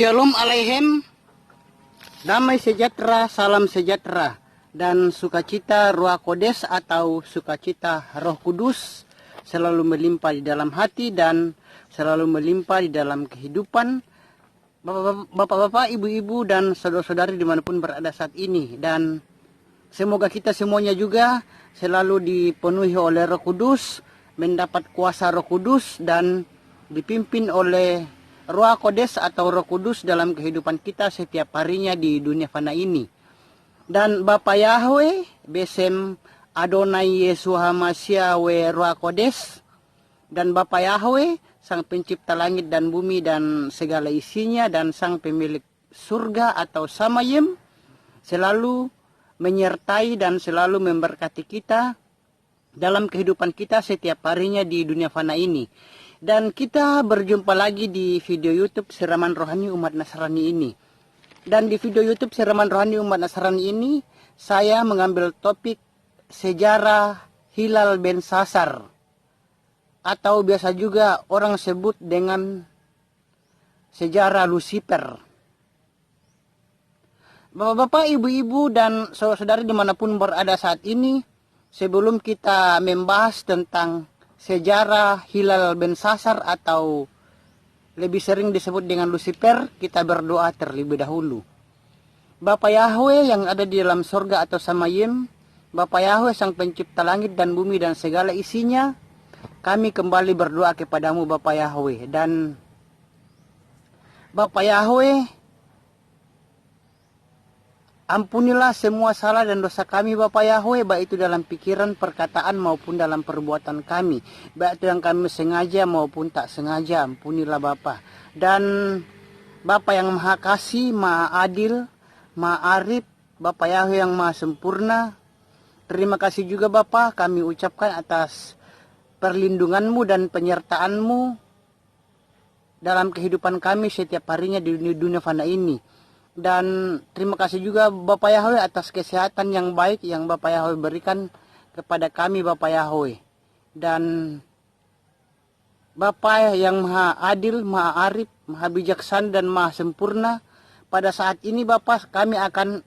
Shalom Aleichem, damai sejahtera, salam sejahtera, dan sukacita Ruach Kodes atau sukacita Roh Kudus selalu melimpah di dalam hati dan selalu melimpah di dalam kehidupan bapak-bapak, ibu-ibu, dan saudara-saudari dimanapun berada saat ini. Dan semoga kita semuanya juga selalu dipenuhi oleh Roh Kudus, mendapat kuasa Roh Kudus, dan dipimpin oleh Ruach Kodes atau Roh Kudus dalam kehidupan kita setiap harinya di dunia fana ini. Dan Bapa Yahweh, Besem Adonai Yesus Hamasya we Ruach Kodes, dan Bapa Yahweh, Sang Pencipta langit dan bumi dan segala isinya, dan Sang Pemilik surga atau Samayim, selalu menyertai dan selalu memberkati kita dalam kehidupan kita setiap harinya di dunia fana ini. Dan kita berjumpa lagi di video YouTube Siraman Rohani Umat Nasrani ini. Dan di video YouTube Siraman Rohani Umat Nasrani ini, saya mengambil topik sejarah Hilal Ben Sasar, atau biasa juga orang sebut dengan sejarah Lucifer. Bapak-bapak, ibu-ibu, dan saudara-saudari dimanapun berada saat ini, sebelum kita membahas tentang sejarah Hilal Ben Sasar atau lebih sering disebut dengan Lucifer, kita berdoa terlebih dahulu. Bapa Yahweh yang ada di dalam surga atau Samayim, Bapa Yahweh Sang Pencipta langit dan bumi dan segala isinya, kami kembali berdoa kepadamu Bapa Yahweh. Dan Bapa Yahweh, ampunilah semua salah dan dosa kami Bapa Yahweh, baik itu dalam pikiran, perkataan maupun dalam perbuatan kami, baik itu yang kami sengaja maupun tak sengaja. Ampunilah Bapa. Dan Bapa yang Maha Kasih, Maha Adil, Maha Arif, Bapa Yahweh yang Maha Sempurna, terima kasih juga Bapa kami ucapkan atas perlindungan-Mu dan penyertaan-Mu dalam kehidupan kami setiap harinya di dunia fana ini. Dan terima kasih juga Bapak Yahweh atas kesehatan yang baik yang Bapak Yahweh berikan kepada kami Bapak Yahweh. Dan Bapak yang Maha Adil, Maha Arif, Maha Bijaksana dan Maha Sempurna, pada saat ini Bapak kami akan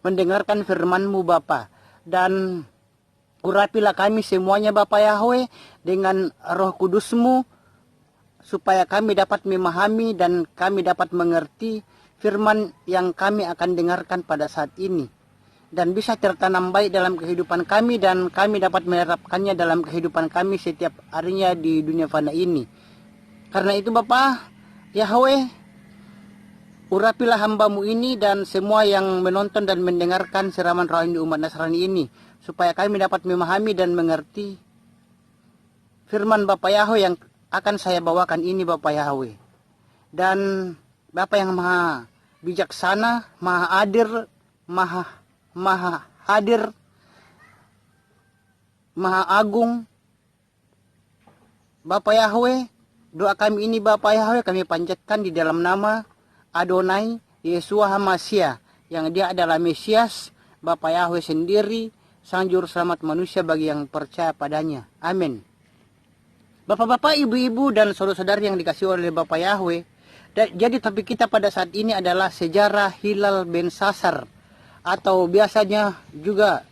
mendengarkan firman-Mu Bapak. Dan urapilah kami semuanya Bapak Yahweh dengan Roh Kudus-Mu, supaya kami dapat memahami dan kami dapat mengerti firman yang kami akan dengarkan pada saat ini, dan bisa tertanam baik dalam kehidupan kami, dan kami dapat menerapkannya dalam kehidupan kami setiap harinya di dunia fana ini. Karena itu Bapa Yahweh, urapilah hamba-Mu ini dan semua yang menonton dan mendengarkan Siraman Rohani Umat Nasrani ini, supaya kami dapat memahami dan mengerti firman Bapa Yahweh yang akan saya bawakan ini Bapa Yahweh. Dan Bapa yang Maha Bijaksana, Maha Adil, Maha Hadir, Maha Agung, Bapa Yahweh, doa kami ini Bapa Yahweh kami panjatkan di dalam nama Adonai Yesus Hamasya, yang Dia adalah Mesias, Bapa Yahweh sendiri, Sang Juru Selamat manusia bagi yang percaya padanya. Amin. Bapak-bapak, ibu-ibu, dan saudara-saudari yang dikasihi oleh Bapa Yahweh, jadi topik kita pada saat ini adalah sejarah Hilal Ben Sasar, atau biasanya juga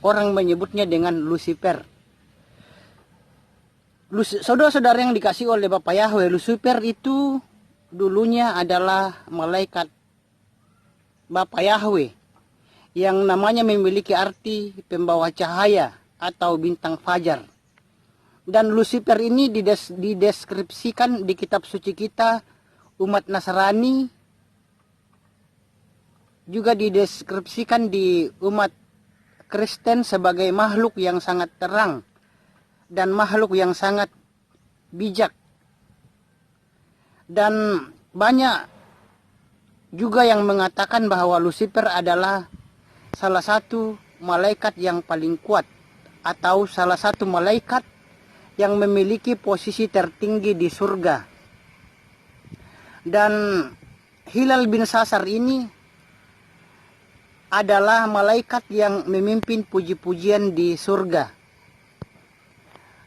orang menyebutnya dengan Lucifer. Saudara-saudara yang dikasihi oleh Bapa Yahweh, Lucifer itu dulunya adalah malaikat Bapa Yahweh yang namanya memiliki arti pembawa cahaya atau bintang fajar. Dan Lucifer ini dideskripsikan di kitab suci kita umat Nasrani, juga dideskripsikan di umat Kristen sebagai makhluk yang sangat terang dan makhluk yang sangat bijak. Dan banyak juga yang mengatakan bahwa Lucifer adalah salah satu malaikat yang paling kuat, atau salah satu malaikat yang memiliki posisi tertinggi di surga. Dan Hilal bin Sasar ini adalah malaikat yang memimpin puji-pujian di surga.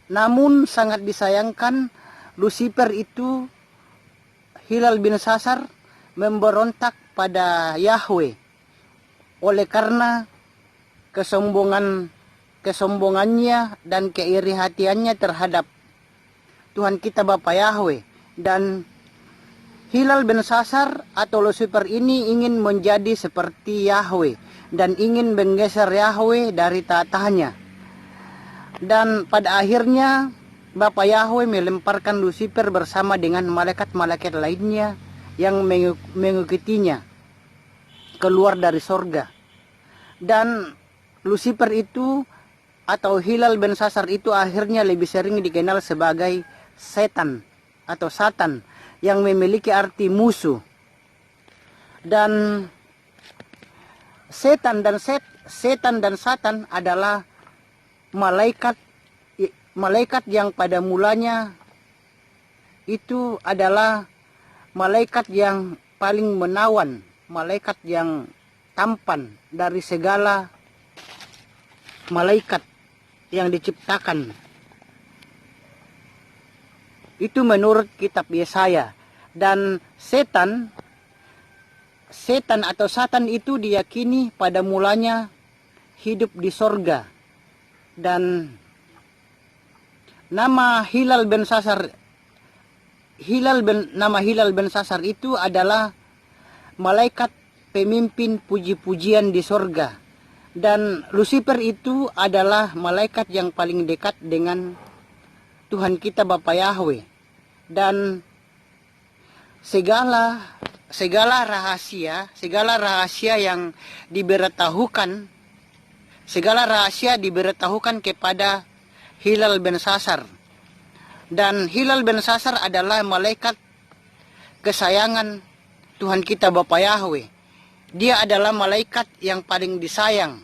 Namun sangat disayangkan Lucifer itu Hilal bin Sasar memberontak pada Yahweh oleh karena kesombongannya dan keiri hatiannya terhadap Tuhan kita Bapa Yahweh. Dan Hilal bin Sasar atau Lucifer ini ingin menjadi seperti Yahweh dan ingin menggeser Yahweh dari tatanya. Dan pada akhirnya Bapa Yahweh melemparkan Lucifer bersama dengan malaikat-malaikat lainnya yang mengikutinya keluar dari sorga. Dan Lucifer itu atau Hilal bin Sasar itu akhirnya lebih sering dikenal sebagai setan atau Satan yang memiliki arti musuh. Dan setan dan Satan adalah malaikat yang pada mulanya itu adalah malaikat yang paling menawan, malaikat yang tampan dari segala malaikat yang diciptakan. Itu menurut kitab Yesaya. Dan setan atau Satan itu diyakini pada mulanya hidup di sorga. Dan nama Hilal bin Sasar itu adalah malaikat pemimpin puji-pujian di sorga. Dan Lucifer itu adalah malaikat yang paling dekat dengan Tuhan kita Bapa Yahweh. Dan segala rahasia yang diberitahukan kepada Hilal bin Sasar. Dan Hilal bin Sasar adalah malaikat kesayangan Tuhan kita Bapa Yahweh. Dia adalah malaikat yang paling disayang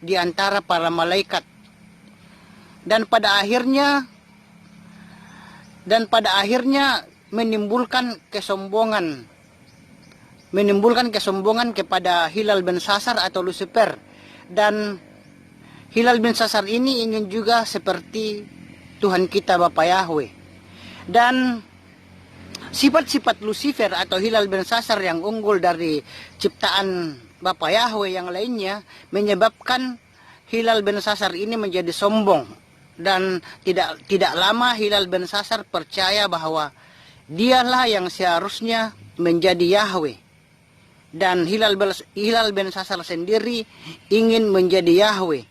di antara para malaikat. Dan pada akhirnya menimbulkan kesombongan kepada Hilal bin Sasar atau Lucifer. Dan Hilal bin Sasar ini ingin juga seperti Tuhan kita Bapa Yahweh. Dan sifat-sifat Lucifer atau Hilal bin Sasar yang unggul dari ciptaan Bapa Yahweh yang lainnya menyebabkan Hilal bin Sasar ini menjadi sombong. Dan tidak lama Hilal bin Sasar percaya bahwa dialah yang seharusnya menjadi Yahweh. Dan Hilal bin Sasar sendiri ingin menjadi Yahweh.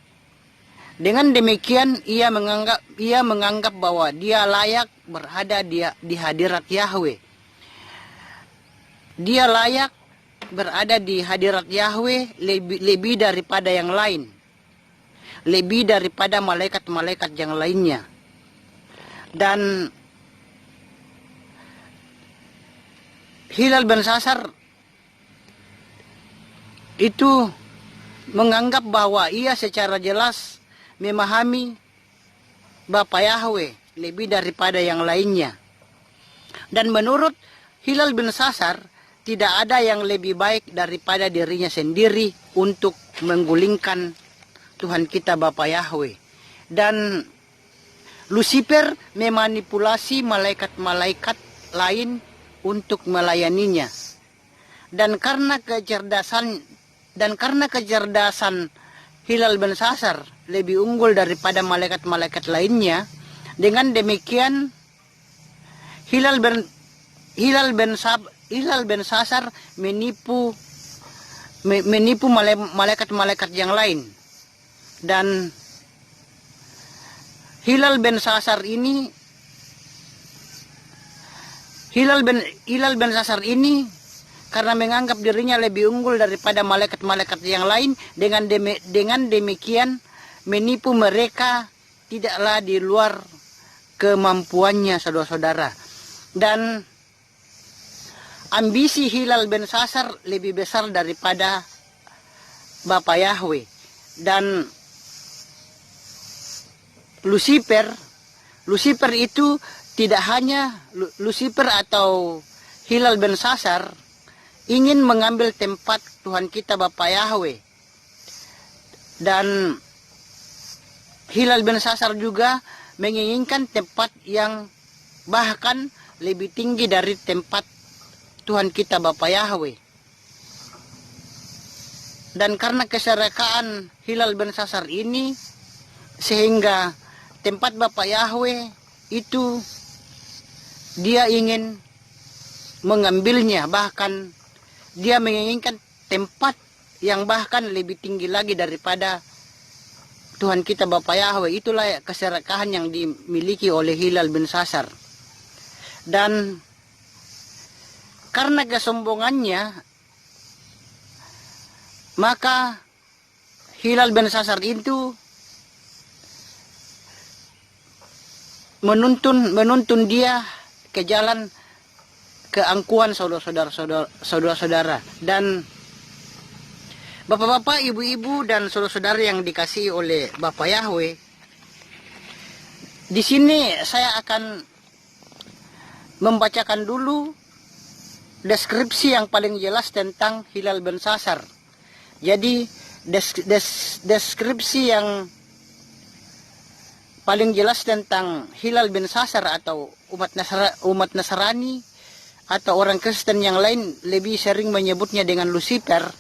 Dengan demikian ia menganggap bahwa dia layak berada di hadirat Yahweh. Dia layak berada di hadirat Yahweh lebih daripada yang lain. Lebih daripada malaikat-malaikat yang lainnya. Dan Hilal bin Sasar itu menganggap bahwa ia secara jelas memahami Bapa Yahweh lebih daripada yang lainnya. Dan menurut Hilal bin Sasar, tidak ada yang lebih baik daripada dirinya sendiri untuk menggulingkan Tuhan kita Bapa Yahweh. Dan Lucifer memanipulasi malaikat-malaikat lain untuk melayaninya. Dan karena kecerdasan Hilal bin Sasar lebih unggul daripada malaikat-malaikat lainnya, dengan demikian Hilal bin Sasar menipu malaikat-malaikat yang lain. Dan Hilal bin Sasar ini karena menganggap dirinya lebih unggul daripada malaikat-malaikat yang lain, dengan demikian menipu mereka tidaklah di luar kemampuannya, saudara-saudara. Dan ambisi Hilal bin Sasar lebih besar daripada Bapa Yahweh. Dan Lucifer itu tidak hanya Lucifer atau Hilal bin Sasar ingin mengambil tempat Tuhan kita Bapa Yahweh. Dan Hilal bin Sasar juga menginginkan tempat yang bahkan lebih tinggi dari tempat Tuhan kita Bapa Yahweh. Dan karena keserakahan hilal ben sasar ini, sehingga tempat Bapa Yahweh itu dia ingin mengambilnya, bahkan dia menginginkan tempat yang bahkan lebih tinggi lagi daripada Tuhan kita Bapa Yahweh. Itulah keserakahan yang dimiliki oleh hilal bin sasar. Dan karena kesombongannya, maka hilal bin sasar itu menuntun dia ke jalan keangkuhan saudara-saudara. Dan bapak-bapak, ibu-ibu, dan saudara-saudara yang dikasihi oleh Bapa Yahweh, di sini saya akan membacakan dulu deskripsi yang paling jelas tentang hilal ben sasar. Jadi deskripsi yang paling jelas tentang hilal bin sasar atau umat Nasrani atau orang Kristen yang lain lebih sering menyebutnya dengan Lucifer,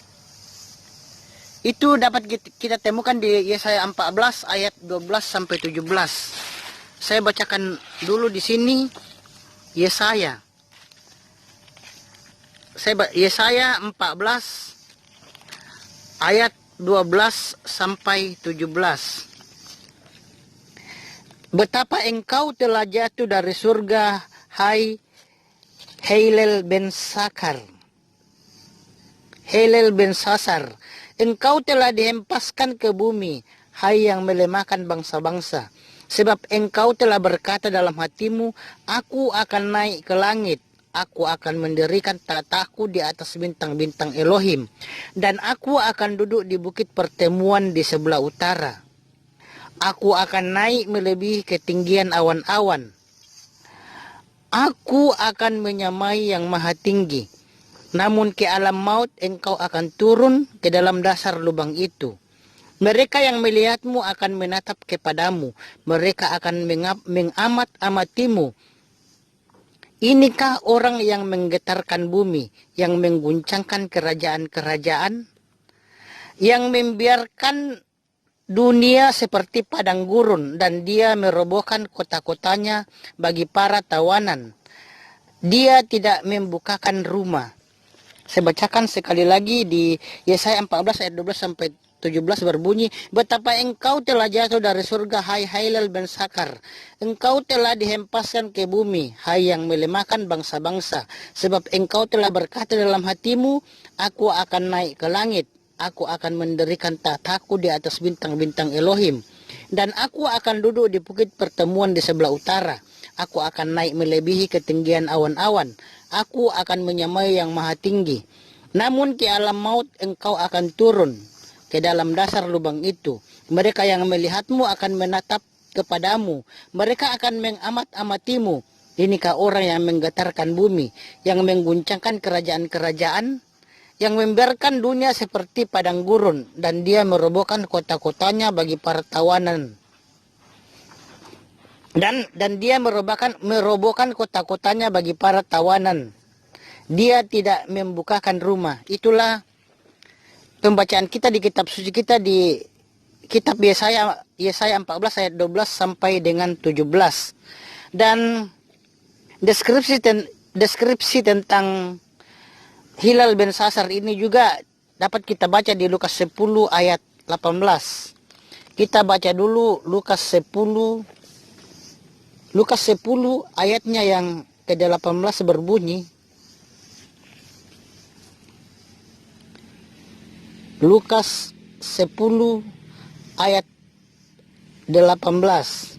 itu dapat kita temukan di Yesaya 14 ayat 12 sampai 17. Saya bacakan dulu di sini Yesaya 14 ayat 12 sampai 17. Betapa engkau telah jatuh dari surga, hai Hilal bin Sakar. Hilal bin Sasar, engkau telah dihempaskan ke bumi, hai yang melemahkan bangsa-bangsa. Sebab engkau telah berkata dalam hatimu, aku akan naik ke langit. Aku akan mendirikan tataku di atas bintang-bintang Elohim. Dan aku akan duduk di bukit pertemuan di sebelah utara. Aku akan naik melebihi ketinggian awan-awan. Aku akan menyamai yang maha tinggi. Namun ke alam maut engkau akan turun ke dalam dasar lubang itu. Mereka yang melihatmu akan menatap kepadamu. Mereka akan mengamat-amatimu. Inikah orang yang menggetarkan bumi, yang mengguncangkan kerajaan-kerajaan, yang membiarkan dunia seperti padang gurun, dan dia merobohkan kota-kotanya bagi para tawanan. Dia tidak membukakan rumah. Saya bacakan sekali lagi di Yesaya 14 ayat 12 sampai 17 berbunyi, betapa engkau telah jatuh dari surga, hai Hilal bin Sakar. Engkau telah dihempaskan ke bumi, hai yang melemahkan bangsa-bangsa. Sebab engkau telah berkata dalam hatimu, aku akan naik ke langit. Aku akan mendirikan tataku di atas bintang-bintang Elohim. Dan aku akan duduk di bukit pertemuan di sebelah utara. Aku akan naik melebihi ketinggian awan-awan. Aku akan menyamai yang maha tinggi. Namun ke alam maut engkau akan turun ke dalam dasar lubang itu. Mereka yang melihatmu akan menatap kepadamu. Mereka akan mengamat-amatimu. Inikah orang yang menggetarkan bumi, yang mengguncangkan kerajaan-kerajaan, yang membiarkan dunia seperti padang gurun, dan dia merobohkan kota-kotanya bagi para tawanan. Dan dia merobohkan kota-kotanya bagi para tawanan. Dia tidak membukakan rumah. Itulah pembacaan kita di kitab suci kita di kitab Yesaya 14 ayat 12 sampai dengan 17. Dan deskripsi tentang hilal bin sasar ini juga dapat kita baca di Lukas 10 ayat 18. Kita baca dulu Lukas 10 ayatnya yang ke-18 berbunyi, Lukas 10 ayat 18.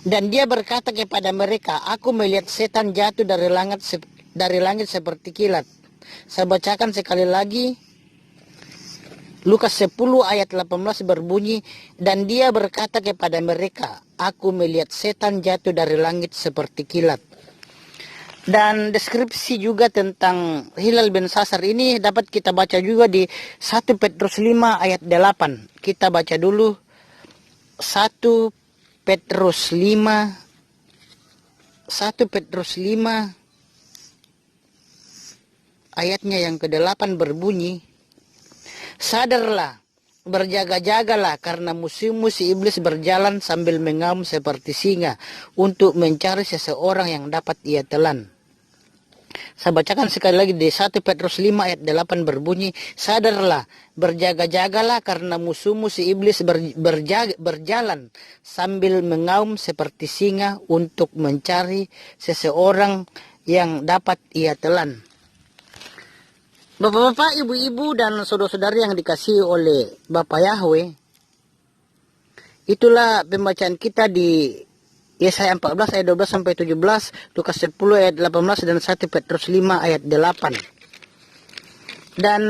Dan dia berkata kepada mereka, aku melihat setan jatuh dari langit seperti kilat. Saya bacakan sekali lagi. Lukas 10 ayat 18 berbunyi, dan dia berkata kepada mereka, aku melihat setan jatuh dari langit seperti kilat. Dan deskripsi juga tentang hilal bin sasar ini dapat kita baca juga di 1 Petrus 5 ayat 8. Kita baca dulu 1 Petrus 5 1 Petrus 5 ayatnya yang ke-8 berbunyi, sadarlah, berjaga-jagalah karena musuh-musuh iblis berjalan sambil mengaum seperti singa untuk mencari seseorang yang dapat ia telan. Saya bacakan sekali lagi di 1 Petrus 5 ayat 8 berbunyi, sadarlah, berjaga-jagalah karena musuh-musuh iblis berjalan sambil mengaum seperti singa untuk mencari seseorang yang dapat ia telan. Bapak-bapak, ibu-ibu, dan saudara-saudari yang dikasihi oleh Bapak Yahweh, itulah pembacaan kita di Yesaya 14 ayat 12 sampai 17, Lukas 10 ayat 18, dan 1 Petrus 5 ayat 8. Dan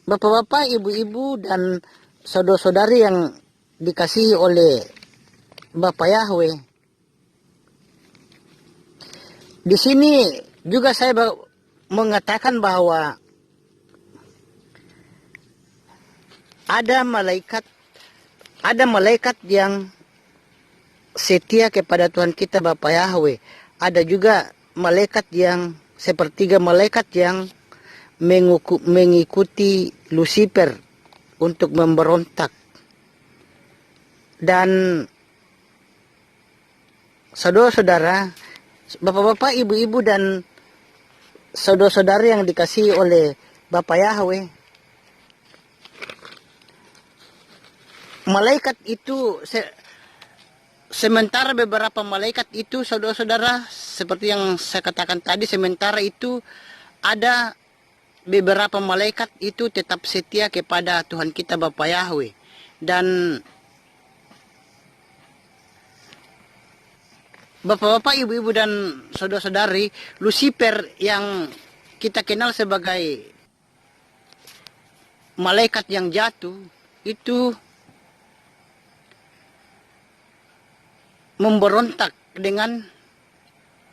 bapak-bapak, ibu-ibu, dan saudara-saudari yang dikasihi oleh Bapak Yahweh, di sini juga saya mengatakan bahwa ada malaikat yang setia kepada Tuhan kita Bapa Yahweh. Ada juga malaikat yang sepertiga malaikat yang mengikuti Lucifer untuk memberontak. Dan saudara-saudara, bapak-bapak, ibu-ibu, dan saudara-saudari yang dikasihi oleh Bapa Yahweh, malaikat itu sementara beberapa malaikat itu, saudara-saudara, seperti yang saya katakan tadi, sementara itu ada beberapa malaikat itu tetap setia kepada Tuhan kita Bapa Yahweh. Dan bapak-bapak, ibu-ibu, dan saudara-saudari, Lucifer yang kita kenal sebagai malaikat yang jatuh itu memberontak dengan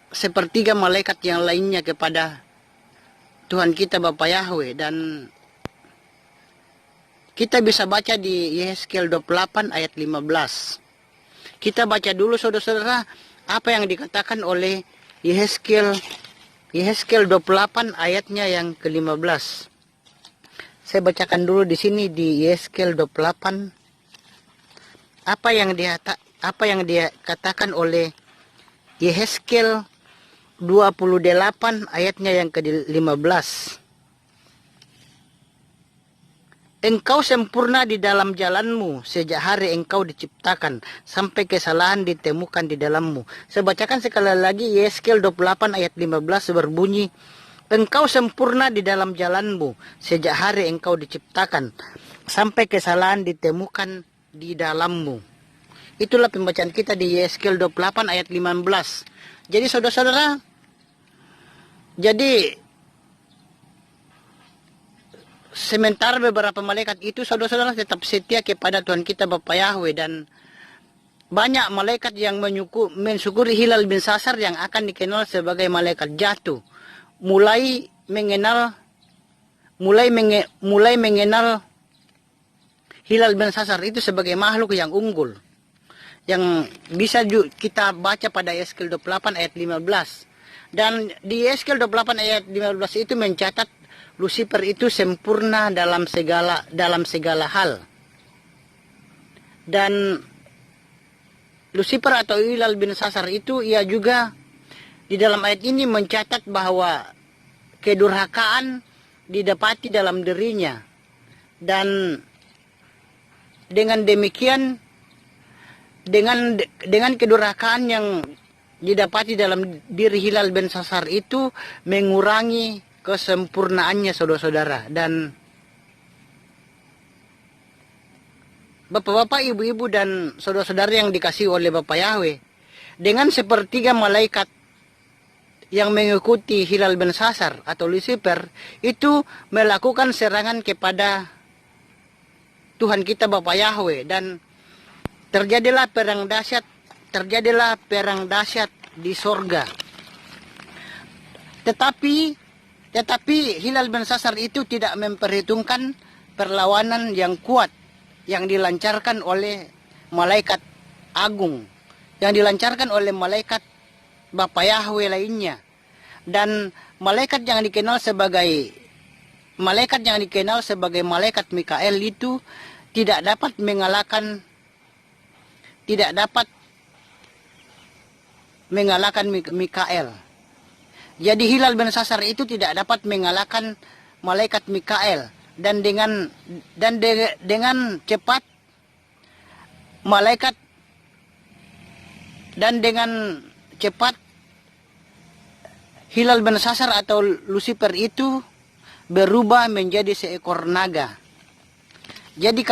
sepertiga malaikat yang lainnya kepada Tuhan kita Bapa Yahweh. Dan kita bisa baca di Yehezkiel 28 ayat 15. Kita baca dulu, saudara-saudara, apa yang dikatakan oleh Yehezkiel 28 ayatnya yang ke-15. Saya bacakan dulu di sini di Yehezkiel 28 apa yang dia katakan oleh Yehezkiel 28 ayatnya yang ke-15. Engkau sempurna di dalam jalanmu sejak hari engkau diciptakan, sampai kesalahan ditemukan di dalammu. Saya bacakan sekali lagi, Yehezkiel 28 ayat 15 berbunyi, engkau sempurna di dalam jalanmu sejak hari engkau diciptakan, sampai kesalahan ditemukan di dalammu. Itulah pembacaan kita di Yehezkiel 28 ayat 15. Jadi saudara-saudara, sementara beberapa malaikat itu, saudara-saudara, tetap setia kepada Tuhan kita Bapa Yahweh. Dan banyak malaikat yang mensyukuri Hilal bin Sasar yang akan dikenal sebagai malaikat jatuh. Mulai mengenal Hilal bin Sasar itu sebagai makhluk yang unggul, yang bisa kita baca pada Yehezkiel 28 ayat 15. Dan di Yehezkiel 28 ayat 15 itu mencatat Lucifer itu sempurna dalam segala hal. Dan Lucifer atau Hilal bin Sasar itu, ia juga di dalam ayat ini mencatat bahwa kedurhakaan didapati dalam dirinya. Dan dengan demikian, dengan kedurhakaan yang didapati dalam diri Hilal bin Sasar itu mengurangi kesempurnaannya, saudara-saudara. Dan bapak-bapak, ibu-ibu, dan saudara-saudara yang dikasihi oleh Bapak Yahweh, dengan sepertiga malaikat yang mengikuti Hilal bin Sasar atau Lucifer itu melakukan serangan kepada Tuhan kita Bapak Yahweh, dan terjadilah perang dahsyat di sorga. Tetapi Hilal bin Sasar itu tidak memperhitungkan perlawanan yang kuat yang dilancarkan oleh malaikat agung, yang dilancarkan oleh malaikat Bapa Yahweh lainnya. Dan malaikat yang dikenal sebagai malaikat Mikael itu tidak dapat mengalahkan Mikael. Jadi Hilal bin Sasar itu tidak dapat mengalahkan malaikat Mikael, dan dengan cepat Hilal bin Sasar atau Lucifer itu berubah menjadi seekor naga. Jadi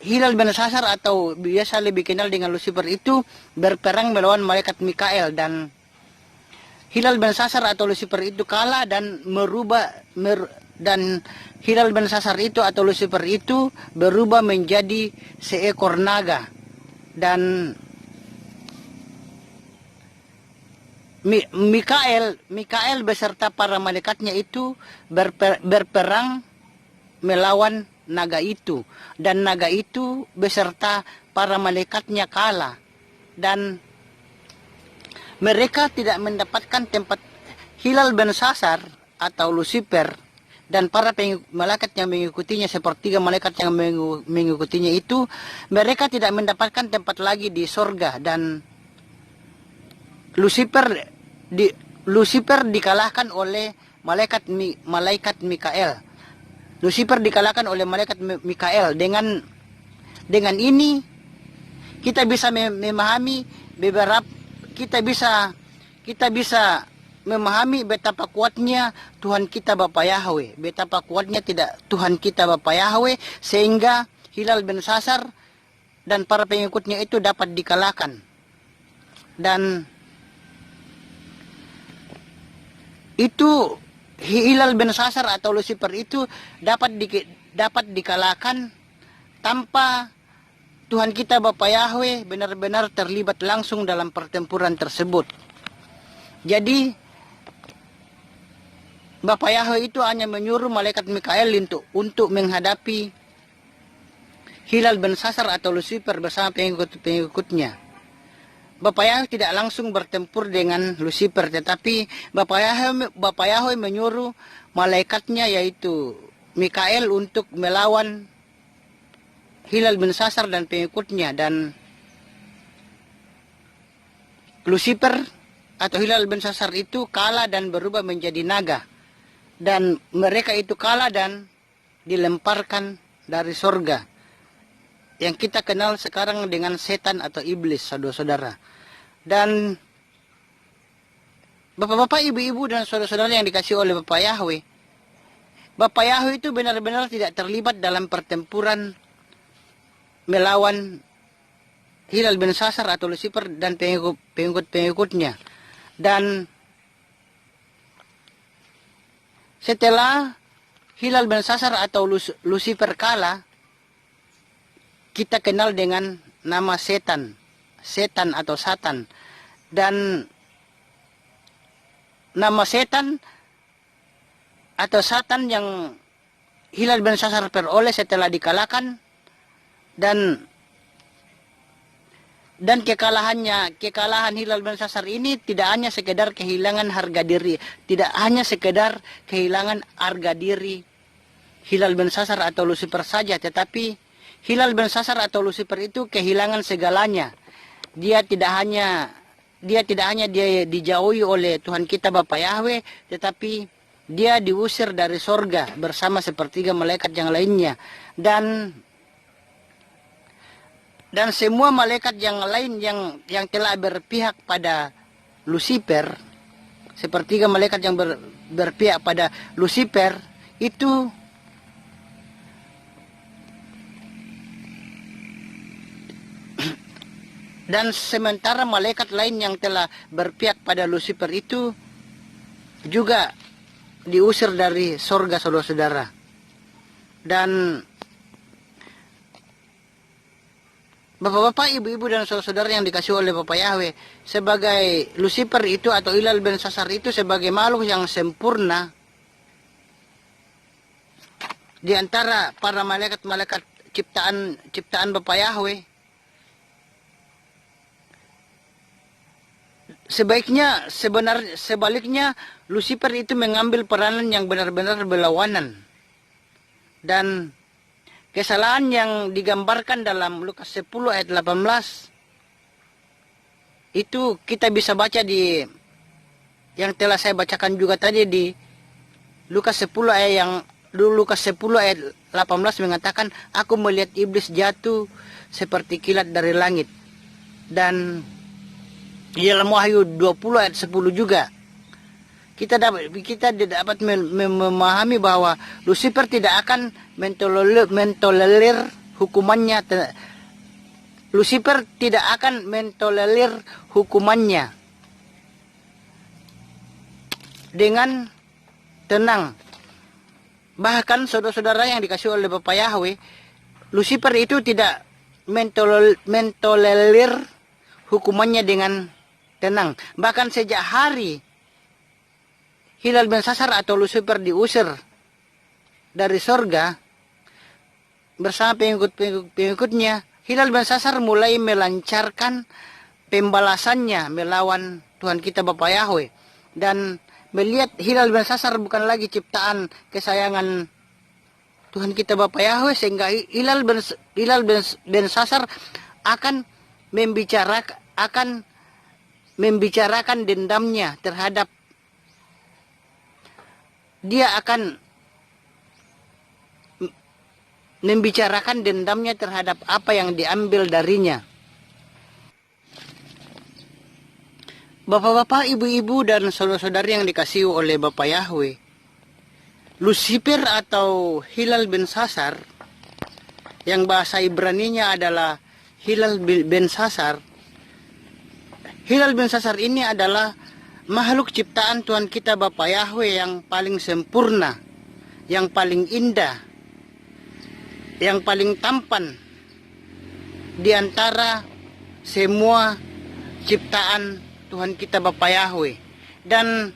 Hilal bin Sasar atau biasa lebih kenal dengan Lucifer itu berperang melawan malaikat Mikael, dan Hilal bin Sasar atau Lucifer itu kalah dan Hilal bin Sasar itu atau Lucifer itu berubah menjadi seekor naga. Dan Mikael beserta para malaikatnya itu berperang melawan naga itu, dan naga itu beserta para malaikatnya kalah, dan mereka tidak mendapatkan tempat. Hilal bin Sasar atau Lucifer dan para malaikat yang mengikutinya, sepertiga malaikat yang mengikutinya itu, mereka tidak mendapatkan tempat lagi di sorga, dan Lucifer dikalahkan oleh malaikat Mikael. Lucifer dikalahkan oleh malaikat Mikael. Dengan ini kita bisa memahami memahami betapa kuatnya Tuhan kita Bapa Yahweh, betapa kuatnya Tuhan kita Bapa Yahweh, sehingga Hilal bin Sasar dan para pengikutnya itu dapat dikalahkan. Dan itu Hilal bin Sasar atau Lucifer itu dapat dikalahkan tanpa Tuhan kita Bapa Yahweh benar-benar terlibat langsung dalam pertempuran tersebut. Jadi Bapa Yahweh itu hanya menyuruh malaikat Mikael untuk menghadapi Hilal bin Sasar atau Lucifer bersama pengikut-pengikutnya. Bapa Yahweh tidak langsung bertempur dengan Lucifer, tetapi Bapa Yahweh menyuruh malaikatnya yaitu Mikael untuk melawan Hilal bin Sasar dan pengikutnya, dan Lucifer atau Hilal bin Sasar itu kalah dan berubah menjadi naga, dan mereka itu kalah dan dilemparkan dari sorga yang kita kenal sekarang dengan setan atau iblis, saudara-saudara. Dan bapak-bapak, ibu-ibu, dan saudara-saudara yang dikasih oleh Bapa Yahweh, Bapa Yahweh itu benar-benar tidak terlibat dalam pertempuran melawan Hilal bin Sasar atau Lucifer dan pengikut-pengikutnya. Dan setelah Hilal bin Sasar atau Lucifer kalah, kita kenal dengan nama setan atau Satan. Dan nama setan atau Satan yang Hilal bin Sasar peroleh setelah dikalahkan, dan kekalahan Hilal bin Sasar ini tidak hanya sekedar kehilangan harga diri, Hilal bin Sasar atau Lucifer saja, tetapi Hilal bin Sasar atau Lucifer itu kehilangan segalanya. Dia tidak hanya dia dijauhi oleh Tuhan kita Bapa Yahweh, tetapi dia diusir dari sorga bersama sepertiga malaikat yang lainnya. Dan semua malaikat yang lain yang telah berpihak pada Lucifer, sepertiga malaikat yang berpihak pada Lucifer itu dan sementara malaikat lain yang telah berpihak pada Lucifer itu juga diusir dari sorga, saudara-saudara. Dan bapak-bapak, ibu-ibu, dan saudara-saudara yang dikasih oleh Bapa Yahweh, sebagai Lucifer itu atau Hilal bin Sasar itu sebagai makhluk yang sempurna di antara para malaikat-malaikat ciptaan Bapa Yahweh, sebaliknya Lucifer itu mengambil peranan yang benar-benar berlawanan. Dan kesalahan yang digambarkan dalam Lukas 10 ayat 18 itu kita bisa baca di yang telah saya bacakan juga tadi di Lukas 10 ayat 18 mengatakan, aku melihat iblis jatuh seperti kilat dari langit. Dan di dalam Wahyu 20 ayat 10 juga kita dapat memahami bahwa Lucifer tidak akan mentolerir hukumannya. Lucifer tidak akan mentolerir hukumannya dengan tenang. Bahkan saudara-saudara yang dikasih oleh Bapak Yahweh, Lucifer itu tidak mentolerir hukumannya dengan tenang. Bahkan sejak hari Hilal Belsasar atau Lucifer diusir dari sorga bersama pengikut-pengikutnya, Hilal Belsasar mulai melancarkan pembalasannya melawan Tuhan kita Bapak Yahweh. Dan melihat Hilal Belsasar bukan lagi ciptaan kesayangan Tuhan kita Bapak Yahweh, sehingga Hilal Belsasar akan membicarakan dendamnya terhadap, dia akan membicarakan dendamnya terhadap apa yang diambil darinya. Bapak-bapak, ibu-ibu, dan saudara-saudari yang dikasihi oleh Bapak Yahweh, Lucifer atau Hilal Belsasar, yang bahasa Ibraninya adalah Hilal Belsasar. Hilal Belsasar ini adalah makhluk ciptaan Tuhan kita Bapak Yahweh yang paling sempurna, yang paling indah, yang paling tampan di antara semua ciptaan Tuhan kita Bapak Yahweh. Dan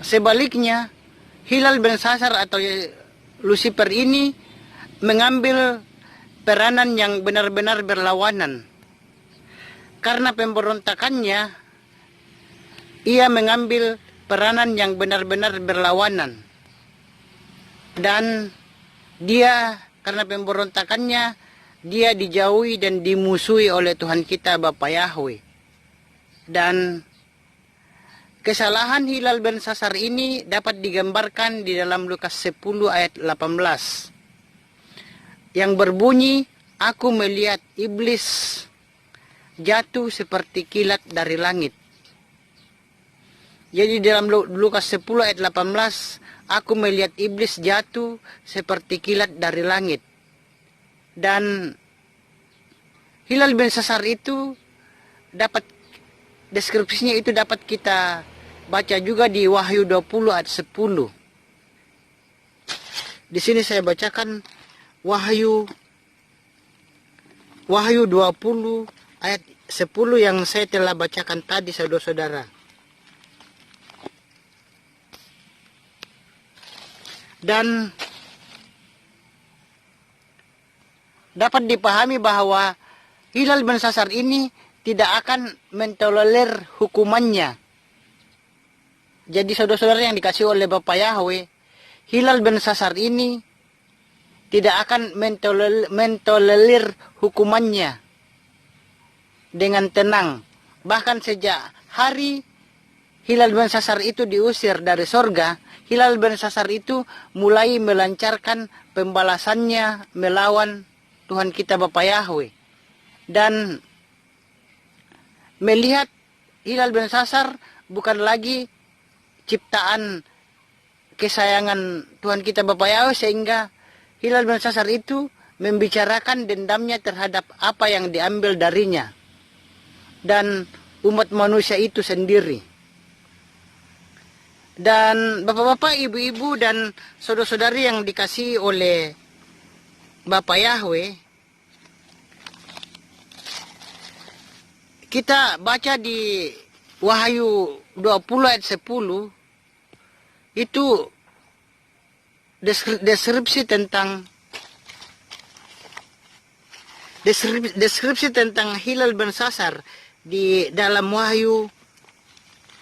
sebaliknya, Hilal Belsasar atau Lucifer ini mengambil peranan yang benar-benar berlawanan. Karena pemberontakannya, ia mengambil peranan yang benar-benar berlawanan. Dan dia, karena pemberontakannya, dia dijauhi dan dimusuhi oleh Tuhan kita Bapak Yahweh. Dan kesalahan Hilal Belsasar ini dapat digambarkan di dalam Lukas 10 ayat 18. Yang berbunyi, aku melihat iblis jatuh seperti kilat dari langit. Jadi dalam Lukas 10 ayat 18, aku melihat iblis jatuh seperti kilat dari langit. Dan Hilal Belsasar itu dapat, deskripsinya itu dapat kita baca juga di Wahyu 20 ayat 10. Di sini saya bacakan Wahyu 20 ayat 10 yang saya telah bacakan tadi, saudara-saudara. Dan dapat dipahami bahwa Hilal Belsasar ini tidak akan mentolerir hukumannya. Jadi saudara-saudara yang dikasih oleh Bapak Yahweh, Hilal Belsasar ini tidak akan mentolerir hukumannya dengan tenang. Bahkan sejak hari Hilal Belsasar itu diusir dari sorga, Hilal Belsasar itu mulai melancarkan pembalasannya melawan Tuhan kita Bapak Yahweh. Dan melihat Hilal Belsasar bukan lagi ciptaan kesayangan Tuhan kita Bapak Yahweh, sehingga Hilal Belsasar itu membicarakan dendamnya terhadap apa yang diambil darinya dan umat manusia itu sendiri. Dan bapak-bapak, ibu-ibu, dan saudara-saudari yang dikasihi oleh Bapak Yahweh, kita baca di Wahyu 20 ayat 10, itu deskripsi tentang Hilal Belsasar di dalam Wahyu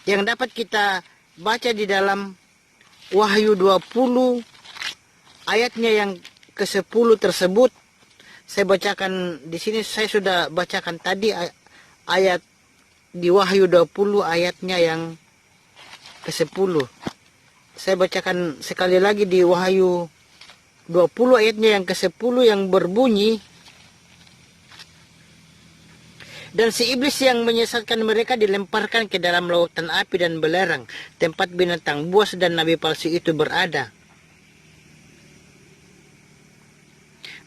yang dapat kita baca di dalam Wahyu 20 ayatnya yang ke-10 tersebut. Saya bacakan di sini, saya sudah bacakan tadi ayat di Wahyu 20 ayatnya yang ke-10. Saya bacakan sekali lagi di Wahyu 20 ayatnya yang ke-10 yang berbunyi, dan si iblis yang menyesatkan mereka dilemparkan ke dalam lautan api dan belerang, tempat binatang buas dan nabi palsu itu berada.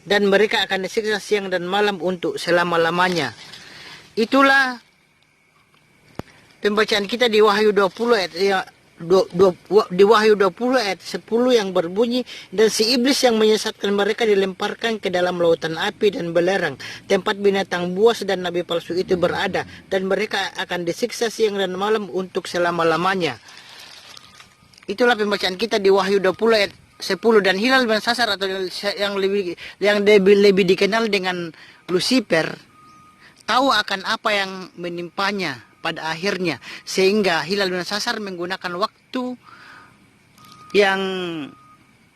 Dan mereka akan disiksa siang dan malam untuk selama-lamanya. Itulah pembacaan kita di Wahyu 20 ayat di Wahyu 20 ayat 10 yang berbunyi, dan si iblis yang menyesatkan mereka dilemparkan ke dalam lautan api dan belerang, tempat binatang buas dan nabi palsu itu berada, dan mereka akan disiksa siang dan malam untuk selama-lamanya. Itulah pembacaan kita di Wahyu 20 ayat 10. Dan hilal bin sasar atau yang lebih dikenal dengan Lucifer tahu akan apa yang menimpanya pada akhirnya, sehingga hilal bin sasar menggunakan waktu yang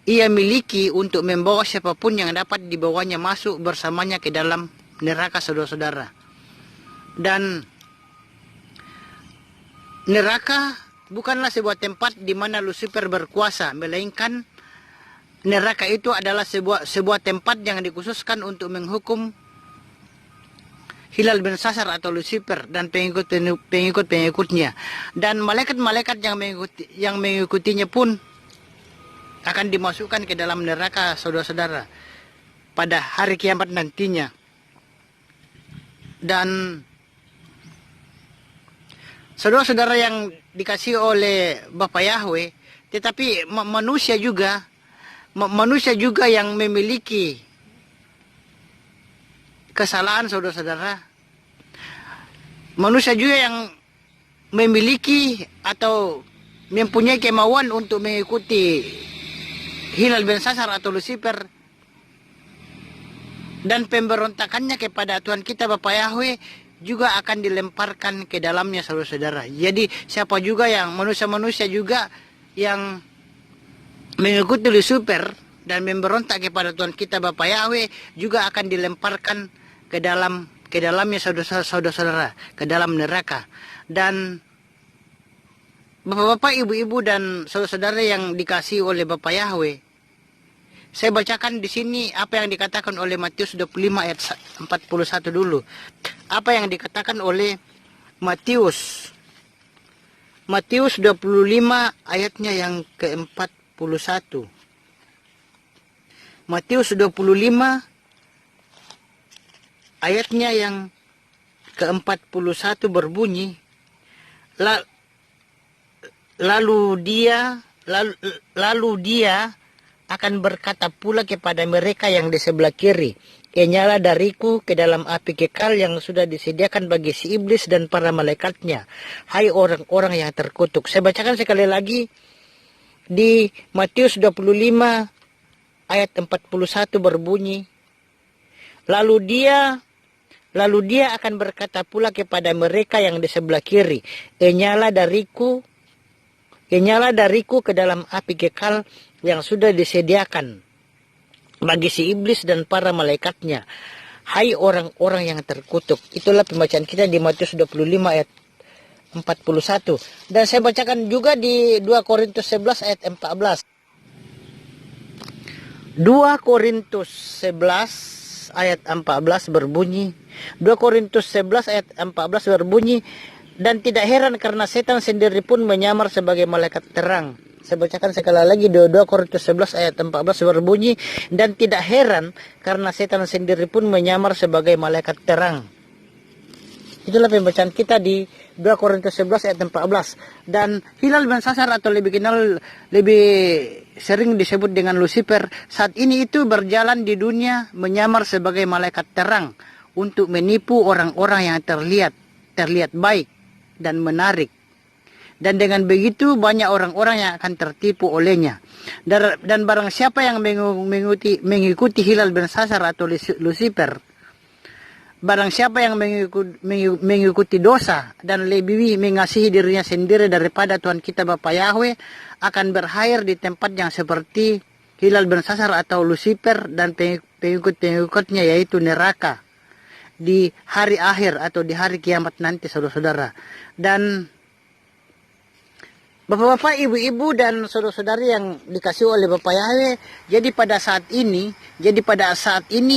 ia miliki untuk membawa siapapun yang dapat dibawanya masuk bersamanya ke dalam neraka, saudara-saudara. Dan neraka bukanlah sebuah tempat di mana Lucifer berkuasa, melainkan neraka itu adalah sebuah tempat yang dikhususkan untuk menghukum Hilal bin Sasar atau Lucifer dan pengikut-pengikutnya. Dan malaikat-malaikat yang mengikutinya pun akan dimasukkan ke dalam neraka, saudara-saudara, pada hari kiamat nantinya. Dan saudara-saudara yang dikasihi oleh Bapa Yahweh, tetapi manusia juga yang memiliki kesalahan, saudara-saudara. Manusia juga yang memiliki atau mempunyai kemauan untuk mengikuti Hilal bin Sasar atau Lucifer, dan pemberontakannya kepada Tuhan kita Bapa Yahweh juga akan dilemparkan ke dalamnya, saudara-saudara. Jadi siapa juga yang manusia-manusia juga yang mengikuti Lucifer dan memberontak kepada Tuhan kita Bapa Yahweh juga akan dilemparkan ke dalamnya, saudara-saudara, ke dalam neraka. Dan bapak-bapak, ibu-ibu dan saudara-saudara yang dikasihi oleh Bapa Yahweh, saya bacakan di sini apa yang dikatakan oleh Matius 25 ayat 41 dulu. Apa yang dikatakan oleh Matius 25 ayatnya yang ke-41. Matius 25 ayatnya yang ke-41 berbunyi, lalu dia akan berkata pula kepada mereka yang di sebelah kiri, "Kenyalah dariku ke dalam api kekal yang sudah disediakan bagi si iblis dan para malaikatnya, hai orang-orang yang terkutuk." Saya bacakan sekali lagi di Matius 25 ayat 41 berbunyi, Lalu dia akan berkata pula kepada mereka yang di sebelah kiri, Kenyalah dariku ke dalam api kekal yang sudah disediakan bagi si iblis dan para malaikatnya, hai orang-orang yang terkutuk." Itulah pembacaan kita di Matius 25 ayat 41. Dan saya bacakan juga di 2 Korintus 11 ayat 14. 2 Korintus 11 ayat 14 berbunyi, 2 Korintus 11 ayat 14 berbunyi, "Dan tidak heran karena setan sendiri pun menyamar sebagai malaikat terang." Saya bacakan sekali lagi, 2 Korintus 11 ayat 14 berbunyi, "Dan tidak heran karena setan sendiri pun menyamar sebagai malaikat terang." Itulah pembacaan kita di 2 Korintus 11 ayat 14. Dan Hilal bin Sasar atau lebih sering disebut dengan Lucifer, saat ini itu berjalan di dunia menyamar sebagai malaikat terang untuk menipu orang-orang yang terlihat baik dan menarik. Dan dengan begitu banyak orang-orang yang akan tertipu olehnya. Dan barang siapa yang mengikuti Hilal bin Sasar atau Lucifer, Barang siapa yang mengikuti dosa dan lebih mengasihi dirinya sendiri daripada Tuhan kita Bapa Yahweh, akan berakhir di tempat yang seperti hilal bersasar atau Lucifer dan pengikut-pengikutnya, yaitu neraka di hari akhir atau di hari kiamat nanti, saudara-saudara. Dan Bapak-bapak, ibu-ibu, dan saudara-saudari yang dikasih oleh Bapak Yahweh, jadi pada saat ini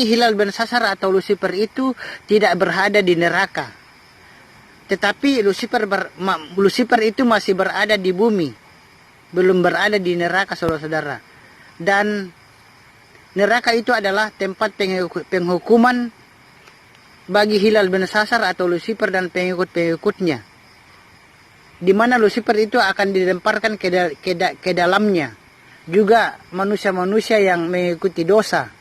hilal bersasar atau Lucifer itu tidak berada di neraka. Tetapi Lucifer itu masih berada di bumi, belum berada di neraka, saudara-saudara. Dan neraka itu adalah tempat penghukuman bagi hilal bersasar atau Lucifer dan pengikut-pengikutnya, di mana Lucifer itu akan dilemparkan ke dalamnya. Juga manusia-manusia yang mengikuti dosa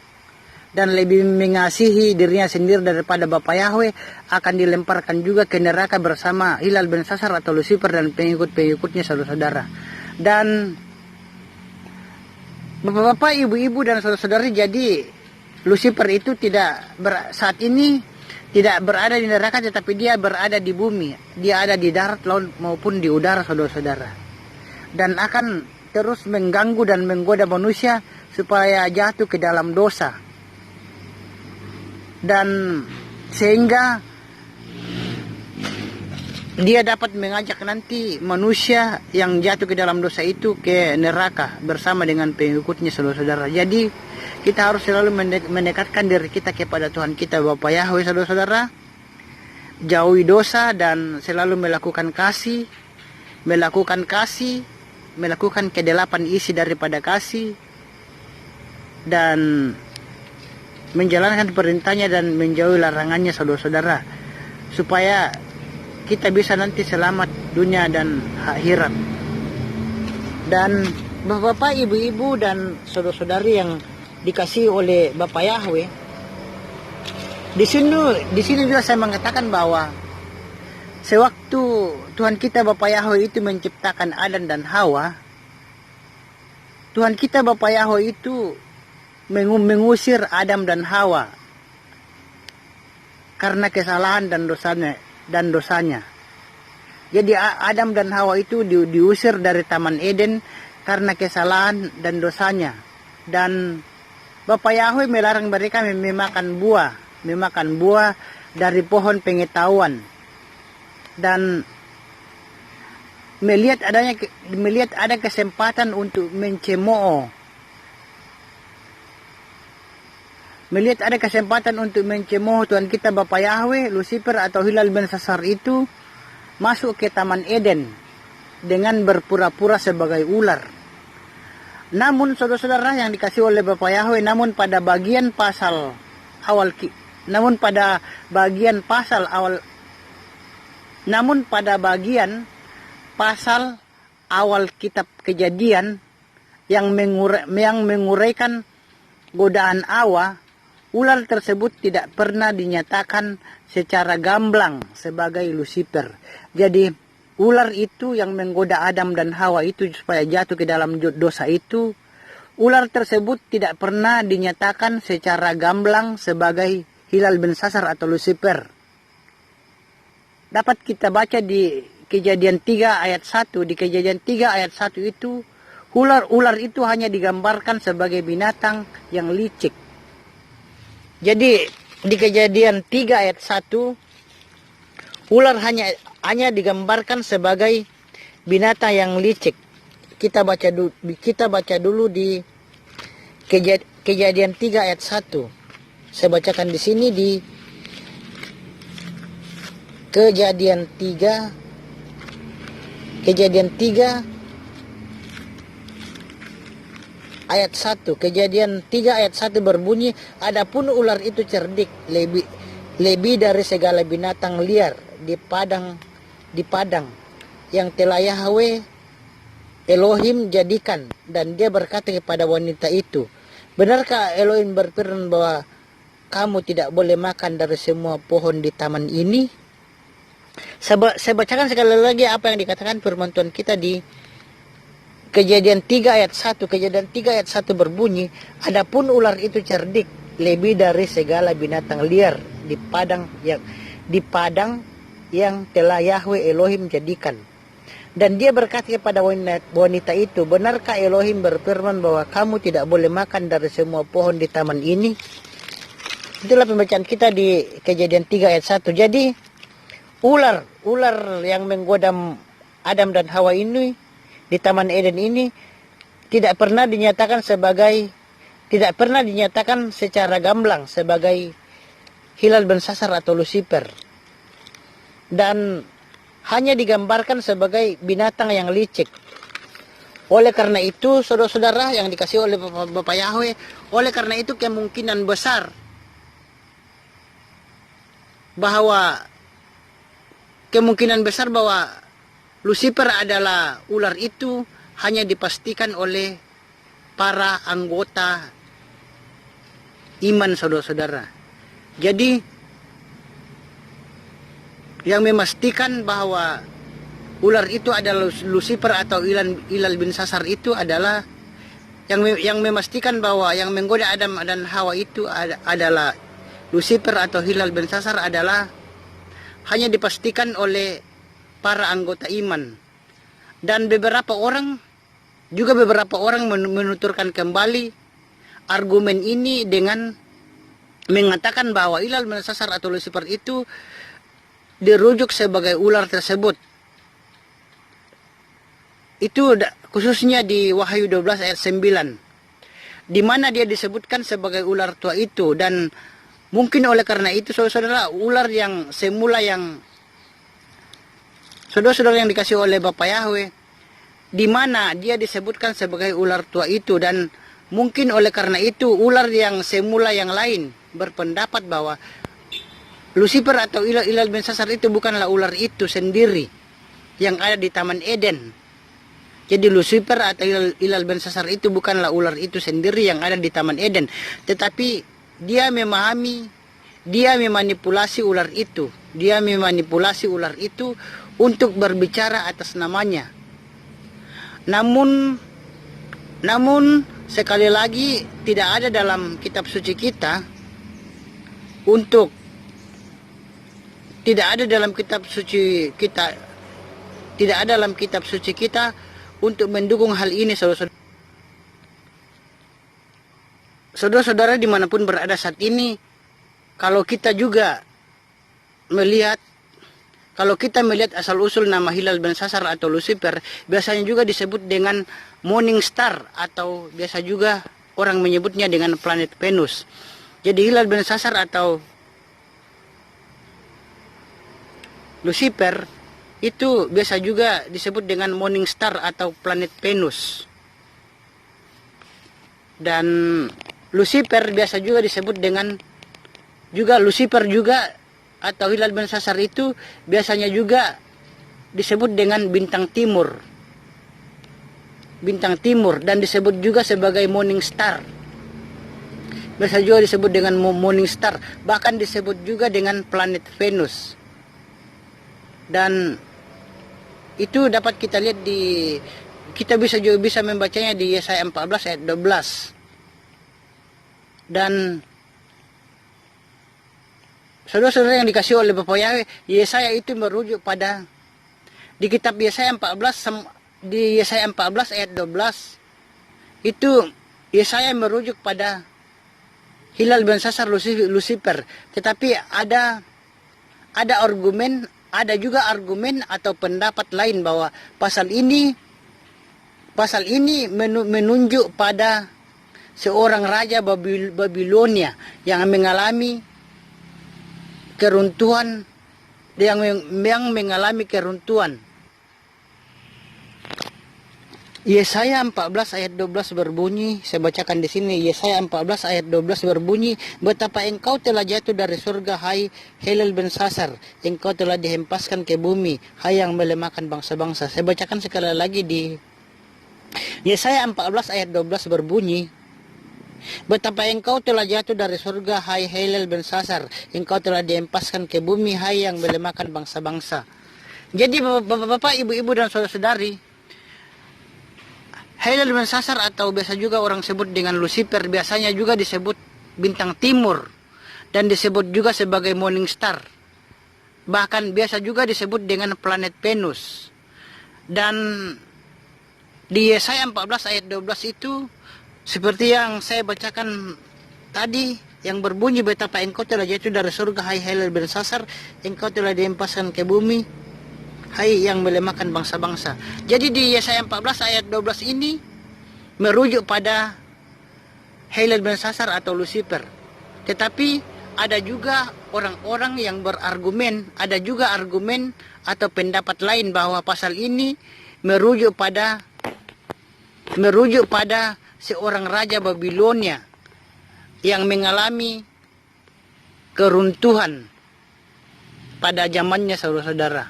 dan lebih mengasihi dirinya sendiri daripada Bapa Yahweh akan dilemparkan juga ke neraka bersama hilal bersasar atau Lucifer dan pengikut-pengikutnya, saudara-saudara. Dan Bapak-bapak, ibu-ibu, dan saudara-saudari, jadi Lucifer itu saat ini tidak berada di neraka, tetapi dia berada di bumi. Dia ada di darat, laut, maupun di udara, saudara-saudara. Dan akan terus mengganggu dan menggoda manusia supaya jatuh ke dalam dosa. Dan sehingga dia dapat mengajak nanti manusia yang jatuh ke dalam dosa itu ke neraka bersama dengan pengikutnya, saudara-saudara. Jadi kita harus selalu mendekatkan diri kita kepada Tuhan kita Bapa Yahweh, saudara-saudara. Jauhi dosa dan selalu melakukan kasih, melakukan kedelapan isi daripada kasih, dan menjalankan perintahnya dan menjauhi larangannya, saudara-saudara, supaya kita bisa nanti selamat dunia dan akhirat. Dan bapak-bapak, ibu-ibu, dan saudara-saudari yang dikasih oleh Bapak Yahweh, di sini juga saya mengatakan bahwa sewaktu Tuhan kita Bapak Yahweh itu menciptakan Adam dan Hawa, Tuhan kita Bapak Yahweh itu mengusir Adam dan Hawa karena kesalahan dan dosanya. Jadi Adam dan Hawa itu diusir dari Taman Eden karena kesalahan dan dosanya. Dan Bapak Yahweh melarang mereka memakan buah dari pohon pengetahuan, dan melihat ada kesempatan untuk mencemooh. Melihat ada kesempatan untuk mencemooh Tuhan kita Bapak Yahweh, Lucifer atau hilal bersasar itu masuk ke Taman Eden dengan berpura-pura sebagai ular. Namun saudara-saudara yang dikasih oleh Bapak Yahweh, namun pada bagian pasal awal kitab Kejadian yang menguraikan godaan Hawa, ular tersebut tidak pernah dinyatakan secara gamblang sebagai Lucifer. Jadi ular itu yang menggoda Adam dan Hawa itu supaya jatuh ke dalam dosa itu, ular tersebut tidak pernah dinyatakan secara gamblang sebagai hilal bersasar atau Lucifer. Dapat kita baca di Kejadian 3 ayat 1. Di Kejadian 3 ayat 1 itu, ular itu hanya digambarkan sebagai binatang yang licik. Jadi di Kejadian 3 ayat 1, ular hanya digambarkan sebagai binatang yang licik. Kita baca dulu di Kejadian 3 ayat 1. Saya bacakan di sini di Kejadian 3 ayat 1. Kejadian 3 ayat 1 berbunyi, adapun ular itu cerdik lebih dari segala binatang liar di padang yang telah Yahweh Elohim jadikan. Dan dia berkata kepada wanita itu, benarkah Elohim berfirman bahwa kamu tidak boleh makan dari semua pohon di taman ini? Saya bacakan sekali lagi apa yang dikatakan firman Tuhan kita di Kejadian 3 ayat 1. Kejadian 3 ayat 1 berbunyi, adapun ular itu cerdik lebih dari segala binatang liar di padang yang telah Yahweh Elohim jadikan. Dan dia berkata kepada wanita itu, benarkah Elohim berfirman bahwa kamu tidak boleh makan dari semua pohon di taman ini? Itulah pembacaan kita di Kejadian 3 ayat 1. Jadi ular yang menggoda Adam dan Hawa ini di Taman Eden ini tidak pernah dinyatakan secara gamblang sebagai hilal bensasar atau Lucifer, dan hanya digambarkan sebagai binatang yang licik. Oleh karena itu, saudara-saudara yang dikasih oleh Bapak Yahweh, oleh karena itu kemungkinan besar bahwa Lucifer adalah ular itu hanya dipastikan oleh para anggota iman, saudara-saudara. Jadi yang memastikan bahwa ular itu adalah Lucifer atau ilal bin sasar itu adalah yang memastikan bahwa yang menggoda Adam dan Hawa itu adalah Lucifer atau hilal bin sasar adalah hanya dipastikan oleh para anggota iman. Dan beberapa orang menuturkan kembali argumen ini dengan mengatakan bahwa ilal bin sasar atau Lucifer itu dirujuk sebagai ular tersebut. Itu khususnya di Wahyu 12 ayat 9, di mana dia disebutkan sebagai ular tua itu. Dan mungkin oleh karena itu saudara-saudara, ular yang semula yang saudara-saudara yang dikasih oleh Bapak Yahweh, di mana dia disebutkan sebagai ular tua itu. Dan mungkin oleh karena itu ular yang semula yang lain berpendapat bahwa Lucifer atau ilal bin sasar itu bukanlah ular itu sendiri yang ada di Taman Eden. Jadi Lucifer atau ilal bin sasar itu bukanlah ular itu sendiri yang ada di Taman Eden, tetapi dia memanipulasi ular itu. Dia memanipulasi ular itu untuk berbicara atas namanya. Namun sekali lagi tidak ada dalam kitab suci kita tidak ada dalam kitab suci kita untuk mendukung hal ini, saudara-saudara. Saudara-saudara dimanapun berada saat ini, kalau kita melihat asal-usul nama hilal bin sasar atau Lucifer, biasanya juga disebut dengan morning star, atau biasa juga orang menyebutnya dengan planet Venus. Jadi hilal bin sasar atau Lucifer itu biasa juga disebut dengan morning star atau planet Venus. Dan Lucifer biasa juga disebut dengan Lucifer atau hilal bin sasar itu biasanya juga disebut dengan bintang timur. Bintang timur, dan disebut juga sebagai morning star. Biasa juga disebut dengan morning star, bahkan disebut juga dengan planet Venus. Dan itu dapat kita lihat kita bisa membacanya di Yesaya 14 ayat 12. Dan saudara-saudara yang dikasih oleh Bapak Yahweh, Yesaya itu merujuk pada di kitab Yesaya 14 ayat 12. Itu Yesaya merujuk pada hilal bin sasar Lucifer, tetapi ada juga argumen atau pendapat lain bahwa pasal ini menunjuk pada seorang raja Babilonia yang mengalami keruntuhan, Yesaya 14 ayat 12 berbunyi, saya bacakan di sini. Yesaya 14 ayat 12 berbunyi, betapa engkau telah jatuh dari surga, hai hilal bin sasar, engkau telah dihempaskan ke bumi, hai yang melemahkan bangsa-bangsa. Saya bacakan sekali lagi di Yesaya 14 ayat 12 berbunyi, betapa engkau telah jatuh dari surga, hai hilal bin sasar, engkau telah dihempaskan ke bumi, hai yang melemahkan bangsa-bangsa. Jadi bapak-bapak, ibu-ibu dan saudara-saudari, hilal bin sasar atau biasa juga orang sebut dengan Lucifer biasanya juga disebut bintang timur. dan disebut juga sebagai morning star. Bahkan biasa juga disebut dengan planet Venus. Dan di Yesaya 14 ayat 12 itu seperti yang saya bacakan tadi, yang berbunyi, betapa engkau telah jatuh dari surga, hai Helel bin Sasar, engkau telah dihempaskan ke bumi, hai yang melemahkan bangsa-bangsa. Jadi di Yesaya 14 ayat 12 ini merujuk pada Helel bin Sasar atau Lucifer. Tetapi ada juga orang-orang yang berargumen, ada juga argumen atau pendapat lain bahwa pasal ini merujuk pada seorang raja Babilonia yang mengalami keruntuhan pada zamannya, saudara-saudara.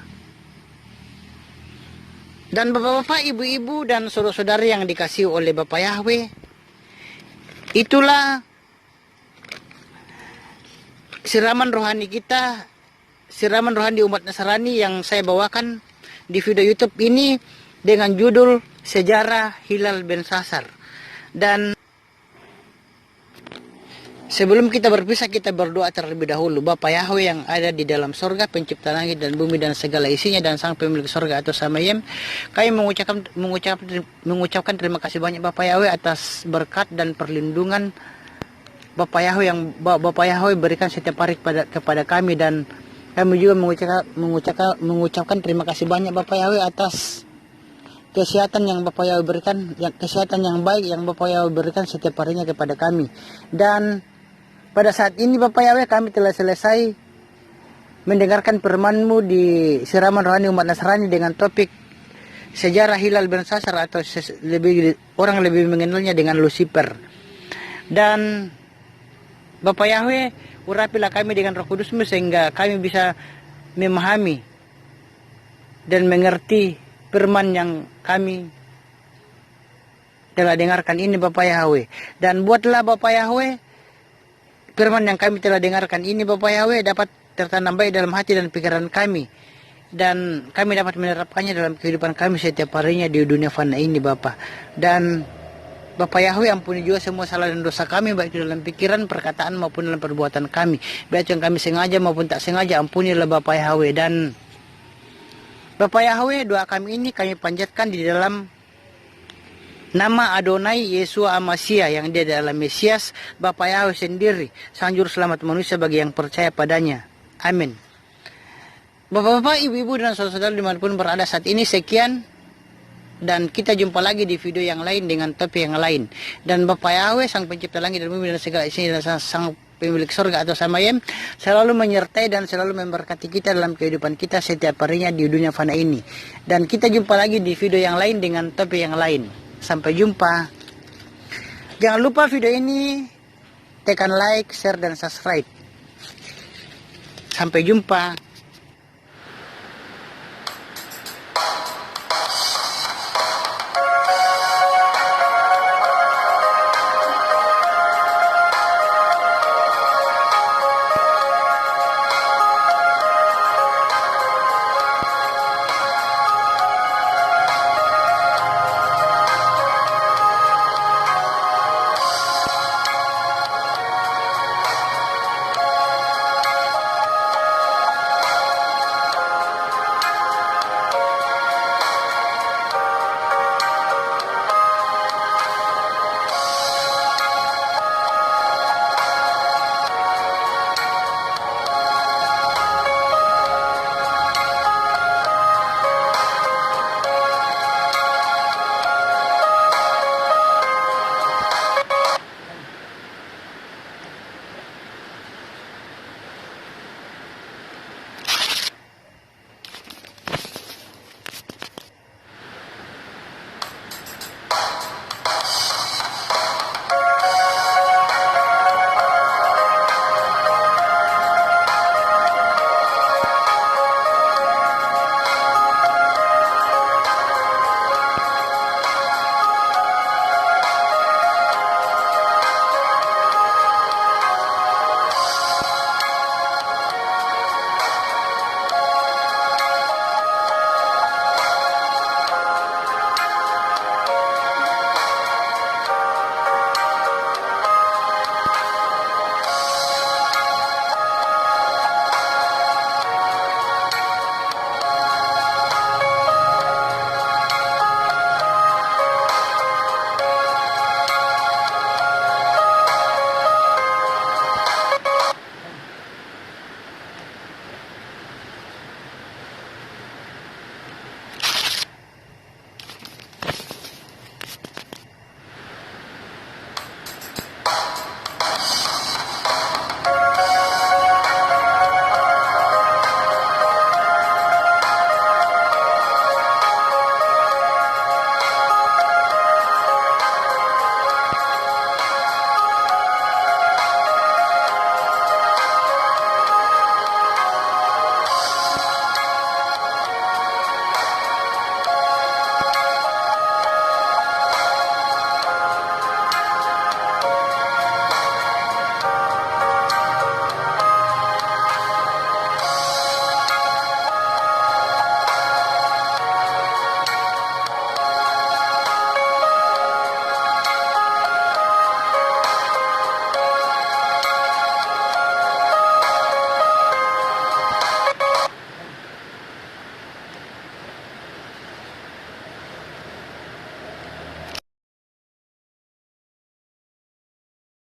Dan bapak-bapak, ibu-ibu, dan saudara-saudara yang dikasihi oleh Bapak Yahweh, itulah siraman rohani kita, siraman rohani umat Nasrani yang saya bawakan di video YouTube ini dengan judul Sejarah Hilal bin Sasar. Dan sebelum kita berpisah, kita berdoa terlebih dahulu. Bapa Yahweh yang ada di dalam sorga, pencipta langit dan bumi dan segala isinya, dan sang pemilik sorga atau Samayim, kami mengucapkan terima kasih banyak Bapa Yahweh atas berkat dan perlindungan Bapa Yahweh yang Bapa Yahweh berikan setiap hari kepada kami. Dan kami juga mengucapkan terima kasih banyak Bapa Yahweh atas kesehatan yang Bapak Yahweh berikan, kesehatan yang baik yang Bapak Yahweh berikan setiap harinya kepada kami. Dan pada saat ini Bapak Yahweh, kami telah selesai mendengarkan firman-Mu di siraman rohani umat Nasrani dengan topik sejarah Hilal bin Sasar, atau orang lebih mengenalnya dengan Lucifer. Dan Bapak Yahweh, urapilah kami dengan Roh Kudus-Mu sehingga kami bisa memahami dan mengerti firman yang kami telah dengarkan ini Bapak Yahweh. Dan buatlah Bapak Yahweh firman yang kami telah dengarkan ini Bapak Yahweh dapat tertanam baik dalam hati dan pikiran kami, dan kami dapat menerapkannya dalam kehidupan kami setiap harinya di dunia fana ini Bapak. Dan Bapak Yahweh, ampuni juga semua salah dan dosa kami, baik dalam pikiran, perkataan maupun dalam perbuatan kami, baik yang kami sengaja maupun tak sengaja. Ampunilah Bapak Yahweh. Dan Bapak Yahweh, doa kami ini kami panjatkan di dalam nama Adonai Yesua Amasia yang dia adalah Mesias, Bapak Yahweh sendiri, sang juru selamat manusia bagi yang percaya padanya. Amin. Bapak-bapak, ibu-ibu, dan saudara-saudara dimanapun berada saat ini, sekian. Dan kita jumpa lagi di video yang lain dengan topik yang lain. Dan Bapak Yahweh, sang pencipta langit dan bumi dan segala isinya, dan sang pemilik surga atau Samayim, selalu menyertai dan selalu memberkati kita dalam kehidupan kita setiap harinya di dunia fana ini. Dan kita jumpa lagi di video yang lain dengan topik yang lain. Sampai jumpa. Jangan lupa video ini tekan like, share, dan subscribe. Sampai jumpa.